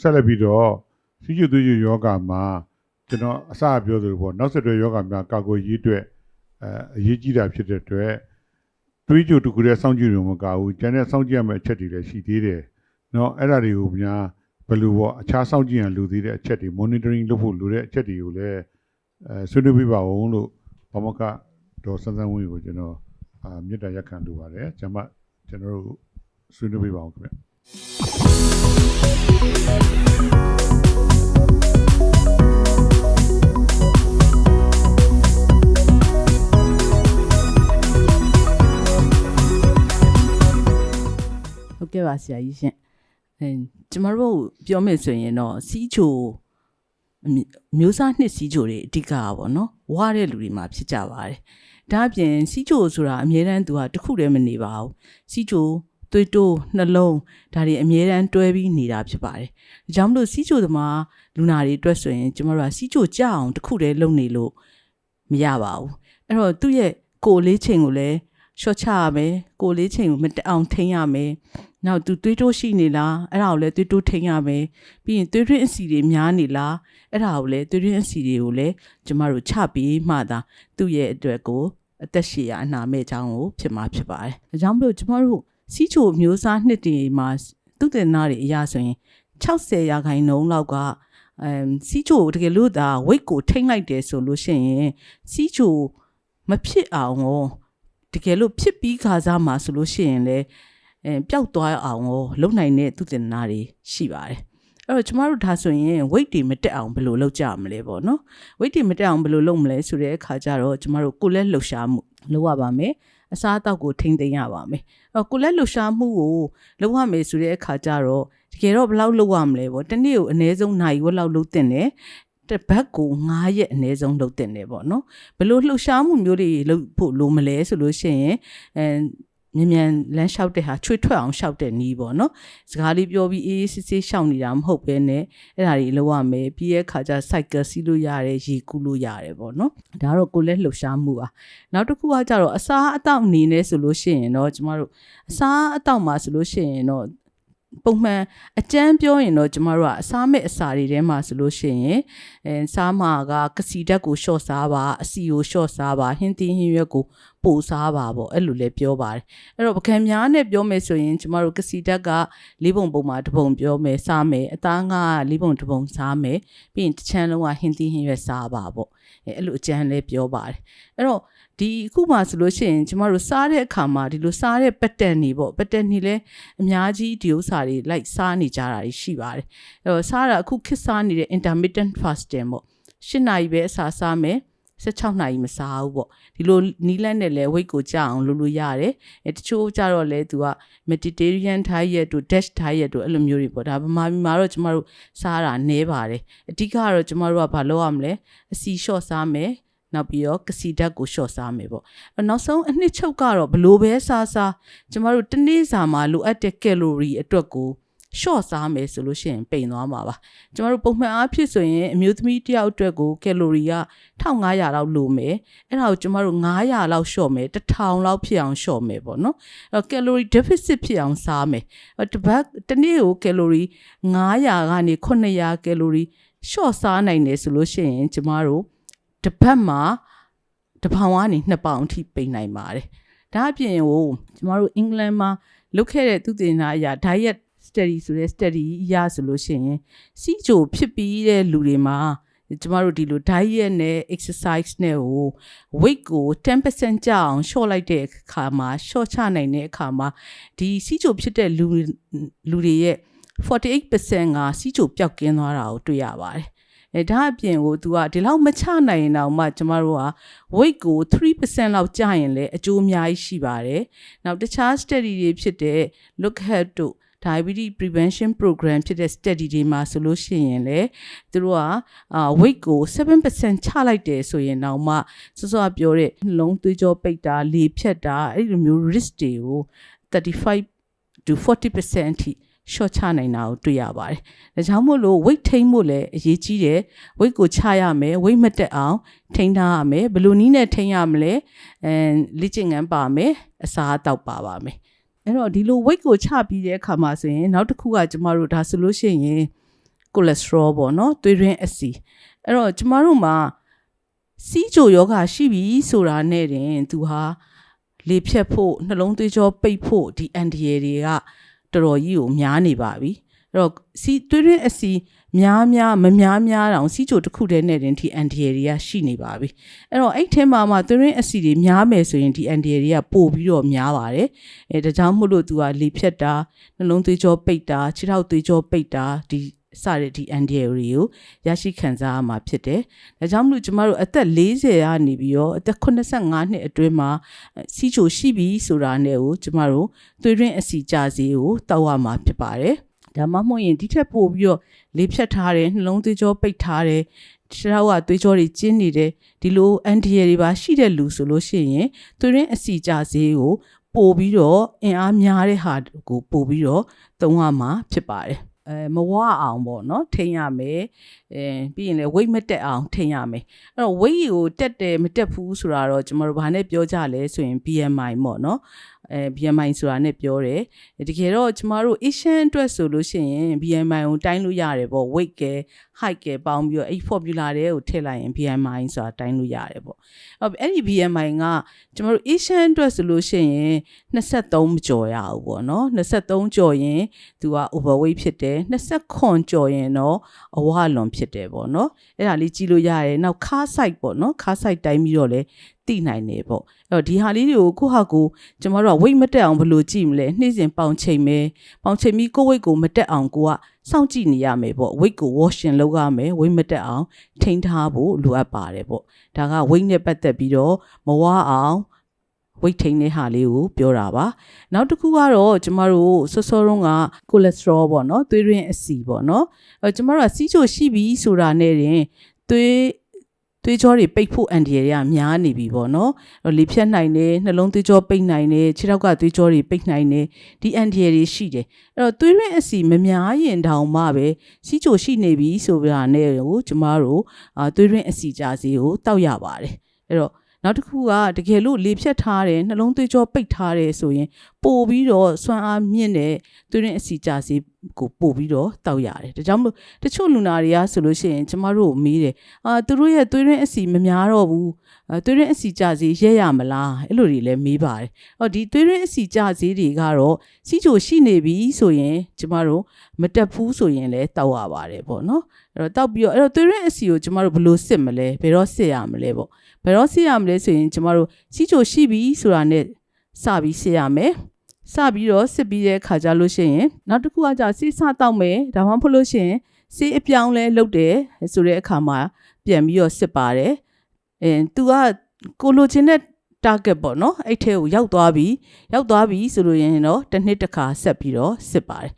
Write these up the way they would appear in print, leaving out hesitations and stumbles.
ဆက်လက်ပြီးတော့စီးကျူသွေးကျူယောဂမှာကျွန်တော်အစပြောသလိုပေါ့နောက်ဆက်တွဲယောဂများကာကွယ်ရေးအတွက်အရေးကြီးတာဖြစ်တဲ့အတွက်သွေးကျူတစ်ခုတည်းစောင့်ကြည့်ရုံမကဘူးကျန်တဲ့စောင့်ကြည့်ရမယ့်အချက်တွေလည်းရှိသေးတယ်เนาะအဲ့ဒါတွေကိုများဘယ်လိုပေါ့အခြားစောင့်ကြည့်ရလိုသေးတဲ့အချက်တွေ monitoring လုပ်ဖို့လိုတဲ့အချက်တွေကိုလည်းဆွေးနွေးပြပါဦးလို့ဘာမကဒေါ်စန်းစန်းဝင်းကိုကျွန်တော်မြေတားရက်ခံလိုပါတယ်ကျွန်တော်တို့ဆွေးနွေးပြပါဦးခင်ဗျဟုတ်ကဲ့ပါဆရာကြီးရှင်ကျမတို့ပြောမယ်ဆိုရင်တော့စီးချိုမျိုးစားနှစ်စီးချိုတွေအဓိကပါเนาะဝါတဲ့လူတွေမှာဖြစ်ကြပါတယ်ဒါအပြင်စီးချိုဆိုတာအမြဲတမ်းသူကတစ်ခုတည်းမနေပါဘူးစီးချိုသွေးတိုးနှလုံးဒါတွေအမြဲတမ်းတွဲပြီးနေတာဖြစ်ပါတယ်ဒါကြောင့်မလို့စီးချိုသမားလူနာတွေအတွက်ဆိုရင်ကျမတို့ကစီးချိုကြအောင်တစ်ခုတည်းလုပ်နေလို့မရပါဘူးအဲ့တော့သူ့ရဲ့ကိုယ်လေးချိန်ကိုလည်းရှော့ချရမယ်ကိုယ်လေးချိန်ကိုမတက်အောင်ထိန်းရမယ်နောက်သူသွေးတိုးရှိနေလားအဲ့ဒါကိုလည်းသွေးတိုးထိန်းရမယ်ပြီးရင်သွေးရင်းအဆီတွေများနေလားအဲ့ဒါကိုလည်းသွေးရင်းအဆီတွေကိုလည်းကျမတို့ချပြီးမှသာသူ့ရဲ့အတွက်ကိုအသက်ရှည်ရာအနာမဲ့ကြောင်းကိုဖြစ်မှာဖြစ်ပါတယ်ဒါကြောင့်မလို့ကျမတို့စီးချိုမျိုးစားနှစ်တွေမှာသုတေသနတွေအရဆိုရင်60%လောက်ကစီးချိုတကယ်လို့ဒါ weight ကိုထိန်းလိုက်တယ်ဆိုလို့ရှိရင်စီးချိုမဖြစ်အောင်ရောတကယ်လို့ဖြစ်ပြီးခါစားမှာဆိုလို့ရှိရင်လည်းပျောက်သွားအောင်ရောလုပ်နိုင်တဲ့သုတေသနတွေရှိပါတယ်အဲ့တော့ကျမတို့ဒါဆိုရင် weight တွေမတက်အောင်ဘယ်လိုလုပ်ကြမလဲပေါ့နော် weight တွေမတက်အောင်ဘယ်လိုလုပ်မလဲဆိုတဲ့အခါကျတော့ကျမတို့ကိုယ်လက်လှုပ်ရှားမှုလုပ်ရပါမယ်အစားအသောက်ကိုထိန်းသိမ်းရပါမယ်အဲ့တော့ကိုယ်လက်လှုပ်ရှားမှုကိုလုပ်ရမယ်ဆိုတဲ့အခါကျတော့တကယ်တော့ဘယ်လောက်လုပ်ရမလဲပေါ့တစ်နေ့ကိုအနည်းဆုံးနိုင်ဝက်လောက်လုပ်တင်တယ်တစ်ပတ်ကို9ရက်အနည်းဆုံးလုပ်တင်တယ်ပေါ့နော်ဘယ်လိုလှုပ်ရှားမှုမျိုးတွေလုပ်ဖို့လိုမလဲဆိုလို့ရှိရင်မြန်လမ်းလျှောက်တဲ့ဟာချွေထွက်အောင်လျှောက်တဲ့နီးပေါ့နော်စကားလေးပြောပြီးအေးစစ်စစ်ရှောက်နေတာမဟုတ်ပဲနဲ့အဲ့ဒါတွေလုပ်ရမယ်ပြီးရဲ့ခါကျ cycle စီးလို့ရတယ်ရေကူးလို့ရတယ်ပေါ့နော်ဒါတော့ကိုယ်လက်လှုပ်ရှားမှုပါနောက်တစ်ခုကကြတော့အစားအသောက်အနေနဲ့ဆိုလို့ရှိရင်တော့ကျမတို့အစားအသောက်မှာဆိုလို့ရှိရင်တော့ပုံမှန်အကျန်းပြောရင်တော့ကျမတို့ကအစားမဲ့အစာတွေထဲမှာဆိုလို့ရှိရင်စားမှာကကစီဓာတ်ကိုရှော့စားပါအစီကိုရှော့စားပါဟင်းသီးဟင်းရွက်ကိုပို့စားပါပေါ့အဲ့လိုလည်းပြောပါတယ်အဲ့တော့ပကံများနဲ့ပြောမယ်ဆိုရင်ကျမတို့ကစီဓာတ်က၄ပုံပုံမှာတစ်ပုံပြောမယ်စားမယ်အသားငါက၄ပုံတစ်ပုံစားမယ်ပြီးရင်တစ်ချမ်းလုံးကဟင်းသီးဟင်းရွက်စားပါပေါ့အဲ့လိုအကျန်းလည်းပြောပါတယ်အဲ့တော့ဒီအခုမှဆိုလို့ရှိရင်ကျမတို့စားတဲ့အခါမှာဒီလိုစားတဲ့ပတ်တန်နေပေါ့ပတ်တန်နေလဲအများကြီးဒီဥစ္စာတွေလိုက်စားနေကြတာရှိပါတယ်အဲ့တော့စားတာအခုခစ်စားနေတဲ့ intermittent fasting ပေါ့8နာရီပဲအစာစားမယ်16နာရီမစားဘူးပေါ့ဒီလိုနီးလန်းနဲ့လဲ weight ကိုကျအောင်လုပ်လို့ရတယ်တချို့ကြတော့လဲသူက Mediterranean diet တို့ Dutch diet တို့အဲ့လိုမျိုးတွေပေါ့ဒါဗမာပြည်မှာတော့ကျမတို့စားတာနည်းပါတယ်အဓိကကတော့ကျမတို့ကဘာလုပ်ရမလဲအစီလျှော့စားမယ်နောက်ပြီးတော့ကစီဓာတ်ကိုလျှော့စားမယ်ပေါ့နောက်ဆုံးအနှစ်ချုပ်ကတော့ဘလို့ပဲစားကျမတို့တစ်နေ့စာမှာလိုအပ်တဲ့ကယ်လိုရီအတွက်ကိုရှော့စားမယ်ဆိုလို့ရှိရင်ပိန်သွားမှာပါကျမတို့ပုံမှန်အားဖြင့်ဆိုရင်အမျိုးသမီးတစ်ယောက်အတွက်ကိုကယ်လိုရီက1500လောက်လိုမယ်အဲ့ဒါကိုကျမတို့900လောက်လျှော့မယ်1000လောက်ဖြစ်အောင်လျှော့မယ်ပေါ့နော်အဲ့တော့ကယ်လိုရီ deficit ဖြစ်အောင်စားမယ်တစ်နေ့ကိုကယ်လိုရီ900ကနေ900ကယ်လိုရီလျှော့စားနိုင်တယ်ဆိုလို့ရှိရင်ကျမတို့တစ်ပတ်မှာတစ်ပေါင်ကနေ2ပေါင်အထိပိန်နိုင်ပါတယ်ဒါအပြင်ကိုကျမတို့အင်္ဂလန်မှာလုပ်ခဲ့တဲ့သုတေသနအရာ diet study ဆိုတဲ့ study အရာဆိုလို့ရှိရင်စီးချိုဖြစ်ပြီးတဲ့လူတွေမှာကျမတို့ဒီလို diet နဲ့ exercise နဲ့ကို weight ကို 10% ကျအောင်လျှော့လိုက်တဲ့အခါမှာလျှော့ချနိုင်တဲ့အခါမှာဒီစီးချိုဖြစ်တဲ့လူတွေရဲ့ 48% ကစီးချိုပျောက်ကင်းသွားတာကိုတွေ့ရပါတယ်ဒါအပြင်ကိုသူကဒီလောက်မချနိုင်ရင်တော့မှကျမတို့က weight ကို 3% လောက်ကျရင်လည်းအကျိုးအများကြီးရှိပါတယ်နောက်တခြား study တွေဖြစ်တဲ့ look ahead တို့ diabetes prevention program ဖြစ်တဲ့ study တွေမှာဆိုလို့ရှိရင်လေသူတို့ကweight ကို 7% ချလိုက်တယ်ဆိုရင်တော့မှစောစောပြောတဲ့နှလုံးသွေးကြောပိတ်တာလေဖြတ်တာအဲ့လိုမျိုး risk တွေကို35 to 40% အထိရှော့ချနိုင်တာကိုတွေ့ရပါတယ်။ဒါကြောင့်မို့လို့ weight ထိန်းဖို့လည်းအရေးကြီးတယ်။ weight ကိုချရမယ်။ weight မတက်အောင်ထိန်းထားရမယ်။ဘယ်လိုနည်းနဲ့ထိန်းရမလဲ။လေ့ကျင့်ခန်းပါမယ်။အစားအသောက်ပါပါမယ်။အဲ့တော့ဒီလို weight ကိုချပြီးတဲ့အခါမှာဆိုရင်နောက်တစ်ခုကကျမတို့ဒါဆိုလို့ရှိရင် cholesterol ပေါ့နော်သွေးတွင်းအဆီအဲ့တော့ကျမတို့မှာစီးချိုယောဂရှိပြီဆိုတာနဲ့တင်သူဟာလေဖြတ်ဖို့နှလုံးသွေးကြောပိတ်ဖို့ဒီအန်ဒီယေတွေကတော်တော်ကြီးကိုများနေပါပြီအဲ့တော့သွေးတွင်းအဆီများမများတောင်စီးချိုတစ်ခုတည်းနဲ့တင်ဒီအန်ဒီယေတွေကရှိနေပါပြီအဲ့တော့အဲ့ထဲမှာသွေးတွင်းအဆီတွေများမယ်ဆိုရင်ဒီအန်ဒီယေတွေကပို့ပြီးတော့များပါတယ်ဒါကြောင့်မို့လို့သူကလေဖြတ်တာနှလုံးသွေးကြောပိတ်တာခြေထောက်သွေးကြောပိတ်တာဒီစတဲ့ဒီအန်ဒီယေတွေကိုရရှိခံစားရမှာဖြစ်တယ်ဒါကြောင့်မို့လို့ကျမတို့အသက်40ကနေပြီးတော့အသက်85နှစ်အတွင်းမှာစီးချိုရှိပြီဆိုတာနဲ့ကိုကျမတို့သွေးတွင်းအဆီကျစေကိုတောက်ရမှာဖြစ်ပါတယ်ဒါမှမဟုတ်ရင်ဒီထက်ပိုပြီးတော့လေဖြတ်ထားတယ်နှလုံးသွေးကြောပိတ်ထားတယ်ခြေထောက်ကသွေးကြောတွေကျဉ်နေတယ်ဒီလိုအန်ဒီယေတွေပါရှိတဲ့လူဆိုလို့ရှိရင်သွေးတွင်းအဆီကျစေကိုပို့ပြီးတော့အင်အားများတဲ့ဟာကိုပို့ပြီးတော့သုံးရမှာဖြစ်ပါတယ်မဝအောင်ပေါ့နော်ထိန်းရမယ်ပြီးရင်လည်း weight မတက်အောင်ထိန်းရမယ်အဲ့တော့ weight ကိုတက်တယ်မတက်ဘူးဆိုတာတော့ကျွန်တော်တို့ဘာနဲ့ပြောကြလဲဆိုရင် BMI ပေါ့နော်BMI ဆိုတာနဲ့ပြောတယ်တကယ်တော့ကျမတို့ Asian အတွက်ဆိုလို့ရှိရင် BMI ကိုတိုင်းလို့ရတယ်ပေါ့ weight က height ကပေါင်းပြီးတော့အဲ့ formula တွေကိုထည့်လိုက်ရင် BMI ဆိုတာတိုင်းလို့ရတယ်ပေါ့အဲ့ဒီ BMI ကကျမတို့ Asian အတွက်ဆိုလို့ရှိရင်23မကျော်ရဘူးပေါ့နော်23ကျော်ရင်သူက overweight ဖြစ်တယ်29ကျော်ရင်တော့အဝလွန်ဖြစ်တယ်ပေါ့နော်အဲ့ဒါလေးကြည့်လို့ရတယ်နောက် car size ပေါ့နော် car size တိုင်းပြီးတော့လည်းသိနိုင်တယ်ပေါ့အဲ့တော့ဒီဟာလေးတွေကိုကိုယ့်ဟာကိုကျမတို့က weight မတက်အောင်ဘယ်လိုကြည့်မလဲနေ့စဉ်ပေါင်ချိန်မယ်ပေါင်ချိန်ပြီးကိုယ့် weight ကိုမတက်အောင်ကိုကစောင့်ကြည့်နေရမယ်ပေါ့ weight ကို washing လုပ်ရမယ် weight မတက်အောင်ထိန်းထားဖို့လိုအပ်ပါတယ်ပေါ့ဒါက weight နဲ့ပတ်သက်ပြီးတော့မဝအောင် weight ထိန်းတဲ့ဟာလေးကိုပြောတာပါနောက်တစ်ခုကတော့ကျမတို့စောစောတုန်းက cholesterol ပေါ့နော်သွေးတွင်းအဆီပေါ့နော်ကျမတို့ကစီးချိုရှိပြီဆိုတာနဲ့တင်သွေးကြောတွေပိတ်ဖို့အန်ဒီယေတွေကများနေပြီပေါ့နော်လေဖြတ်နိုင်တယ်နှလုံးသွေးကြောပိတ်နိုင်တယ်ခြေထောက်ကသွေးကြောတွေပိတ်နိုင်တယ်ဒီအန်ဒီယေတွေရှိတယ်အဲ့တော့သွေးရင်းအဆီမများရင်တောင်မှပဲစီးချိုရှိနေပြီဆိုတာနဲ့ကိုကျမတို့သွေးရင်းအဆီကြစေကိုတောက်ရပါတယ်အဲ့တော့နောက်တစ်ခုကတကယ်လို့လေဖြတ်ထားတယ်နှလုံးသွေးကြောပိတ်ထားတယ်ဆိုရင်ပို့ပြီးတော့စွမ်းအားမြင့်တဲ့သွေးရင်းအဆီကြစေကိုပို့ပြီးတော့တောက်ရတယ်ဒါကြောင့်မို့တချို့လူနာတွေကဆိုလို့ရှိရင်ကျမတို့ကိုမေးတယ်သူတို့ရဲ့သွေးရင်းအဆီမများတော့ဘူးသွေးရင်းအဆီကြစေရဲရမလားအဲ့လိုတွေလည်းမေးပါတယ်ဒီသွေးရင်းအဆီကြစေတွေကတော့စီးချိုရှိနေပြီဆိုရင်ကျမတို့မတက်ဘူးဆိုရင်လည်းတောက်ရပါတယ်ပေါ့နော်အဲ့တော့တောက်ပြီးတော့အဲ့တော့သွေးရင်းအဆီကိုကျမတို့ဘယ်လိုစစ်မလဲဘယ်တော့စစ်ရမလဲပေါ့ဘယ်တော့စစ်ရမလဲဆိုရင်ကျမတို့စီးချိုရှိပြီဆိုတာနဲ့စပြီးစစ်ရမယ်စပြီးတော့စစ်ပြီးတဲ့ခါကြလို့ရှိရင်နောက်တစ်ခုကじゃဆေးစတောက်မယ်ဒါမှမဟုတ်လို့ရှိရင်ဆေးအပြောင်းလဲလုပ်တယ်ဆိုတဲ့အခါမှာပြန်ပြီးတော့စစ်ပါတယ်သူကကိုလိုချင်တဲ့ target ပေါ့နော်အဲ့ထဲကိုရောက်သွားပြီဆိုလို့ရင်တော့တစ်နှစ်တစ်ခါဆက်ပြီးတော့စစ်ပါတယ်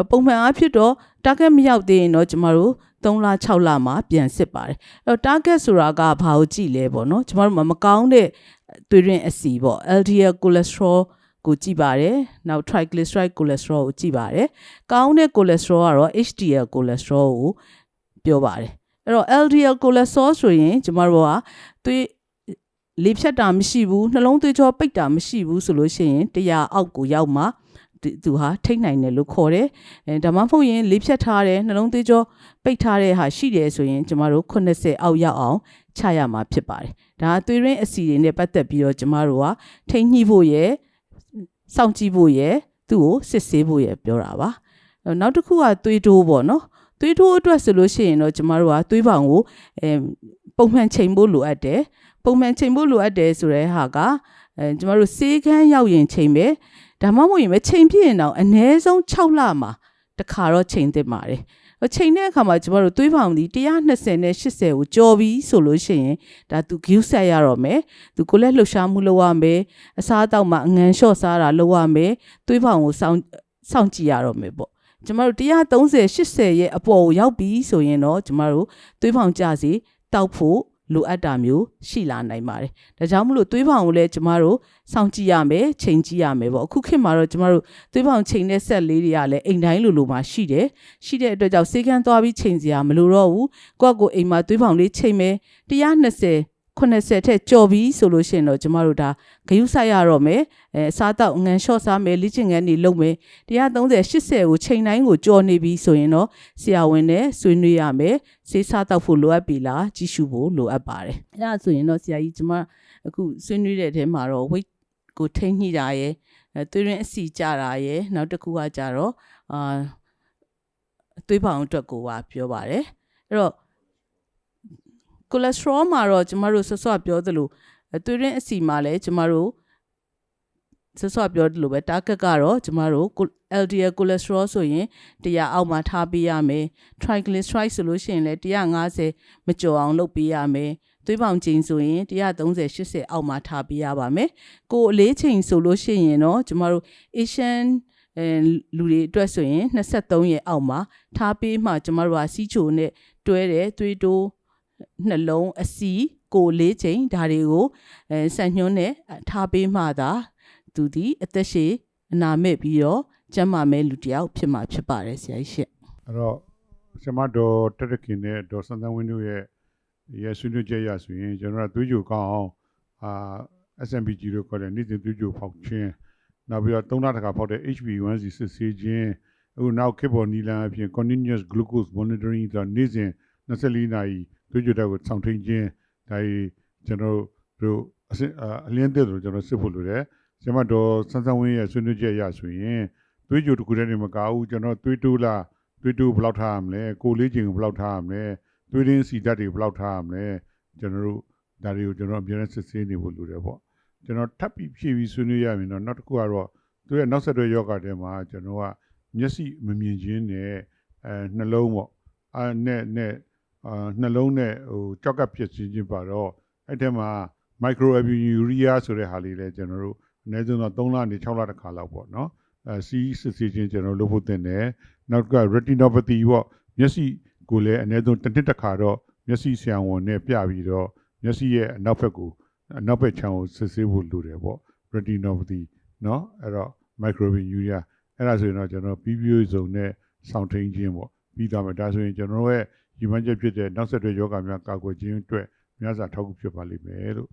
ပုံမှန်အားဖြင့်တော့ target မရောက်သေးရင်တော့ကျမတို့3လ6လမှာပြန်စစ်ပါတယ်အဲ့တော့ target ဆိုတာကဘာကိုကြည့်လဲပေါ့နော်ကျမတို့မကောင်းတဲ့သွေးရင်းအဆီပေါ့ LDL cholesterolကိုကြည့်ပါတယ်နောက် triglyceride cholesterol ကိုကြည့်ပါတယ်ကောင်းတဲ့ cholesterol ကတော့ HDL cholesterol ကိုပြောပါတယ်အဲ့တော့ LDL cholesterol ဆိုရင်ကျမတို့ကသွေးလေဖြတ်တာမရှိဘူးနှလုံးသွေးကြောပိတ်တာမရှိဘူးဆိုလို့ရှိရင်100အောက်ကိုရောက်မှသူဟာထိတ်နိုင်တယ်လို့ခေါ်တယ်ဒါမှမဟုတ်ရင်လေဖြတ်ထားတယ်နှလုံးသွေးကြောပိတ်ထားတဲ့ဟာရှိတယ်ဆိုရင်ကျမတို့80အောက်ရောက်အောင်ချရမှာဖြစ်ပါတယ်ဒါသွေးရင်းအဆီတွေနဲ့ပတ်သက်ပြီးတော့ကျမတို့ကထိန်းညှိဖို့ရယ်စောင့်ကြည့်ဖို့ရယ်သူ့ကိုစစ်ဆေးဖို့ရယ်ပြောတာပါနောက်တစ်ခုကသွေးတိုးပေါ့နော်သွေးတိုးအတွက်ဆိုလို့ရှိရင်တော့ကျမတို့ကသွေးပေါင်ကိုပုံမှန်ချိန်ဖို့လိုအပ်တယ်ပုံမှန်ချိန်ဖို့လိုအပ်တယ်ဆိုတဲ့ဟာကကျမတို့ဆေးခန်းရောက်ရင်ချိန်ပဲဒါမှမဟုတ်ရင်ပဲချိန်ပြည့်ရင်တော့အနည်းဆုံး6လမှာတစ်ခါတော့ချိန်သင့်ပါတယ်ချိန်တဲ့အခါမှာကျမတို့သွေးပေါင်ဒီ120နဲ့80ကိုကျော်ပြီးဆိုလို့ရှိရင်ဒါသူဂယူးဆက်ရတော့မယ်သူကိုလည်းလှုပ်ရှားမှုလုပ်ရမယ်အစားအသောက်မှာအငန်လျှော့စားတာလုပ်ရမယ်သွေးပေါင်ကိုစောင့်ကြည့်ရတော့မယ်ပေါ့ကျမတို့130 80ရဲ့အပေါ်ကိုရောက်ပြီးဆိုရင်တော့ကျမတို့သွေးပေါင်ကျစေတောက်ဖို့လိုအပ်တာမျိုးရှိလာနိုင်ပါတယ်ဒါကြောင့်မလို့သွေးပေါင်ကိုလည်းကျမတို့စောင့်ကြည့်ရမယ်ချိန်ကြည့်ရမယ်ပေါ့အခုခေတ်မှာတော့ကျမတို့သွေးပေါင်ချိန်တဲ့ဆက်လေးတွေကလည်းအိမ်တိုင်းလိုမှာရှိတဲ့အတွက်ကြောင့်ဆေးကန်းသွားပြီးချိန်စရာမလိုတော့ဘူးကိုယ့်အိမ်မှာသွေးပေါင်လေးချိန်မယ်120 80ထက်ကျော်ပြီးဆိုလို့ရှိရင်တော့ကျမတို့ဒါဂရုစိုက်ရတော့မယ်စားတော့ငန်လျှော့စားမယ်လေ့ကျင့်ခန်းတွေလုပ်မယ်130 80ကိုချိန်တိုင်းကိုကျော်နေပြီဆိုရင်တော့ဆရာဝန်နဲ့ဆွေးနွေးရမယ်ဆေးစားတော့ဖို့လိုအပ်ပြီလားကြည့်ရှုဖို့လိုအပ်ပါတယ်အဲ့ဒါဆိုရင်တော့ဆရာကြီးကျမအခုဆွေးနွေးတဲ့အထဲမှာတော့ weight ကိုထိန်းညှိတာရယ်သွေးရင်းအဆီကျတာရယ်နောက်တစ်ခုကကြတော့သွေးပေါင်အတွက်ကိုပါပြောပါတယ်အဲ့တော့ကိုလက်စထရောမှာတော့ကျမတို့ဆွဆွပြောသလိုသွေးရင်းအဆီမှာလည်းကျမတို့ဆွပြောသလိုပဲ target ကတော့ကျမတို့ LDL cholesterol ဆိုရင်100အောက်မှာထားပေးရမယ် triglyceride ဆိုလို့ရှိရင်လည်း150မကျော်အောင်လုပ်ပေးရမယ်သွေးပေါင်ချိန်ဆိုရင်130 80အောက်မှာထားပေးရပါမယ်ကိုအလေးချိန်ဆိုလို့ရှိရင်တော့ကျမတို့ Asian လူတွေအတွက်ဆိုရင်23ရဲ့အောက်မှာထားပေးမှကျမတို့ကစီးချိုနဲ့တွဲတယ်သွေးတိုးနှလုံးအစီကိုလေးချိန်ဒါတွေကိုစံညွှန်းနဲ့ထားပေးမှသာသူဒီအသက်ရှည်အနာမဲ့ပြီးတော့ကျန်းမာမဲ့လူတစ်ယောက်ဖြစ်မှာဖြစ်ပါတယ်ဆရာကြီးရှင့် အဲ့တော့ဆရာမတော်တက်တခင်နဲ့ဒေါ်စန်းသန်းဝင်းတို့ရဲ့ဆွေးနွေးချက်ရဆိုရင်ကျွန်တော်တို့သွေးကြိုကောင်းအောင်SMPG လို့ခေါ်တဲ့နေ့စဉ်သွေးကြိုဖောက်ခြင်းနောက်ပြီးတော့3လတစ်ခါဖောက်တဲ့ HbA1c စစ်ဆေးခြင်းအခုနောက်ခေတ်ပေါ်နီလန်အပြင် continuous glucose monitoring ဆိုတော့နေ့စဉ်24နာရီသွေးကြိုတက်ကိုစောင့်ထိန်ခြင်းဒါကြီးကျွန်တော်တို့အလင်းသက်လို့ကျွန်တော်စစ်ဖို့လိုတယ်ဆရာမတော်စန်းစန်းဝင်းရဲ့ဆွေးနွေးချက်ရဆိုရင်သွေးကြိုတစ်ခုတည်းနေမကဘူးကျွန်တော်သွေးတိုးလားသွေးတိုးဘယ်လောက်ထားရမလဲကိုလေးချိန်ကိုဘယ်လောက်ထားရမလဲသွေးရင်းစီဓာတ်တွေဘယ်လောက်ထားရမလဲကျွန်တော်တို့ဒါတွေကိုကျွန်တော်အများနဲ့စစ်ဆေးနေဖို့လိုတယ်ပေါ့ကျွန်တော်ထပ်ပြီးဖြည့်ပြီးဆွေးနွေးရရင်တော့နောက်တစ်ခုကတော့သူရဲ့နောက်ဆက်တွဲယောဂတဲ့မှာကျွန်တော်ကမျက်စိမမြင်ခြင်းနဲ့နှလုံးပေါ့နဲ့နှလုံးနဲ့ဟိုကြောက်ကပ်ဖြစ်ခြင်းပါတော့အဲ့ထဲမှာ microalbuminuria ဆိုတဲ့ဟာလေးလည်းကျွန်တော်တို့အနည်းဆုံးတော့3လနေ6လတစ်ခါလောက်ပေါ့နော်စီးစစ်ဆေးခြင်းကျွန်တော်လုပ်ဖို့တင်တယ်နောက်က retinopathy ပေါ့မျက်စိကိုလည်းအနည်းဆုံးတစ်နှစ်တစ်ခါတော့မျက်စိဆရာဝန်နဲ့ပြပြီးတော့မျက်စိရဲ့အနောက်ဘက်ခြမ်းကိုစစ်ဆေးဖို့လိုတယ်ပေါ့ retinopathy เนาะအဲ့တော့ microalbuminuria အဲ့ဒါဆိုရင်တော့ကျွန်တော်ပြီးပြည့်စုံနဲ့ဆောင်ထိန်ခြင်းပေါ့ပြီးသွားမယ်ဒါဆိုရင်ကျွန်တော်ရဲ့ဒီမှချက်ဖြစ်တဲ့နောက်ဆက်တွဲယောဂများကာကွယ်ခြင်းအတွက်များစွာထောက်ကူဖြစ်ပါလိမ့်မယ်လို့